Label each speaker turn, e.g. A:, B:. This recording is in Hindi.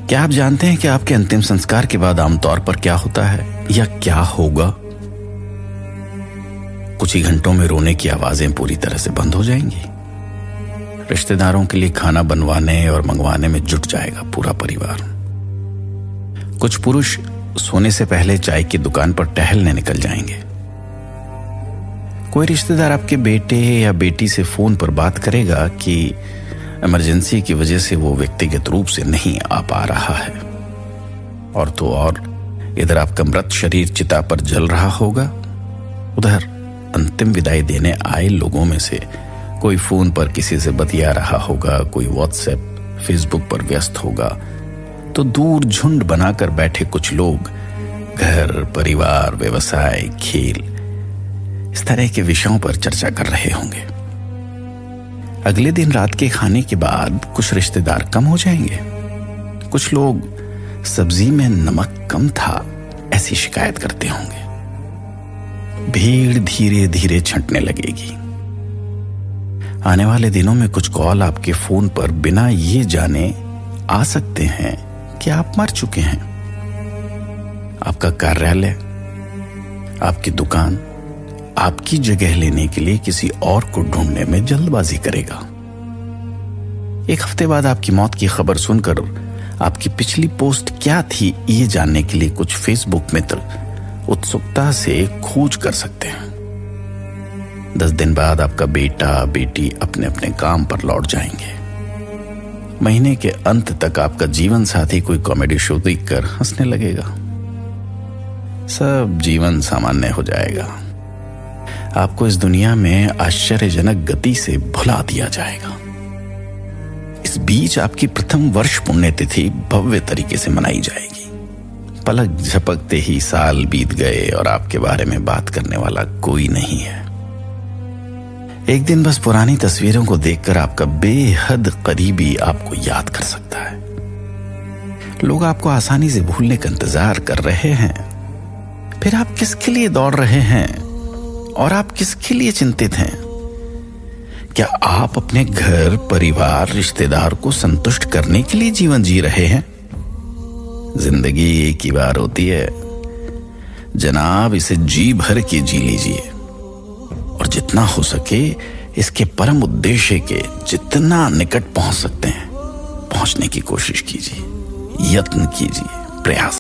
A: क्या आप जानते हैं कि आपके अंतिम संस्कार के बाद आमतौर पर क्या होता है या क्या होगा? कुछ ही घंटों में रोने की आवाजें पूरी तरह से बंद हो जाएंगी। रिश्तेदारों के लिए खाना बनवाने और मंगवाने में जुट जाएगा पूरा परिवार। कुछ पुरुष सोने से पहले चाय की दुकान पर टहलने निकल जाएंगे। कोई रिश्तेदार आपके बेटे या बेटी से फोन पर बात करेगा कि इमरजेंसी की वजह से वो व्यक्तिगत रूप से नहीं आ पा रहा है। और तो और इधर आपका मृत शरीर चिता पर जल रहा होगा, उधर अंतिम विदाई देने आए लोगों में से कोई फोन पर किसी से बतिया रहा होगा, कोई व्हाट्सएप फेसबुक पर व्यस्त होगा, तो दूर झुंड बनाकर बैठे कुछ लोग घर, परिवार, व्यवसाय, खेल, इस तरह के विषयों पर चर्चा कर रहे होंगे। अगले दिन रात के खाने के बाद कुछ रिश्तेदार कम हो जाएंगे। कुछ लोग सब्जी में नमक कम था ऐसी शिकायत करते होंगे। भीड़ धीरे धीरे छंटने लगेगी। आने वाले दिनों में कुछ कॉल आपके फोन पर बिना ये जाने आ सकते हैं कि आप मर चुके हैं। आपका कार्यालय, आपकी दुकान आपकी जगह लेने के लिए किसी और को ढूंढने में जल्दबाजी करेगा। एक हफ्ते बाद आपकी मौत की खबर सुनकर आपकी पिछली पोस्ट क्या थी ये जानने के लिए कुछ फेसबुक मित्र उत्सुकता से खोज कर सकते हैं। 10 दिन बाद आपका बेटा बेटी अपने अपने काम पर लौट जाएंगे। महीने के अंत तक आपका जीवन साथी कोई कॉमेडी शो देखकर हंसने लगेगा। सब जीवन सामान्य हो जाएगा। आपको इस दुनिया में आश्चर्यजनक गति से भुला दिया जाएगा। इस बीच आपकी प्रथम वर्ष पुण्यतिथि भव्य तरीके से मनाई जाएगी। पलक झपकते ही साल बीत गए और आपके बारे में बात करने वाला कोई नहीं है। एक दिन बस पुरानी तस्वीरों को देखकर आपका बेहद करीबी आपको याद कर सकता है। लोग आपको आसानी से भूलने का इंतजार कर रहे हैं। फिर आप किसके लिए दौड़ रहे हैं और आप किसके लिए चिंतित हैं? क्या आप अपने घर, परिवार, रिश्तेदार को संतुष्ट करने के लिए जीवन जी रहे हैं? जिंदगी एक ही बार होती है जनाब, इसे जी भर के जी लीजिए और जितना हो सके इसके परम उद्देश्य के जितना निकट पहुंच सकते हैं पहुंचने की कोशिश कीजिए, यत्न कीजिए, प्रयास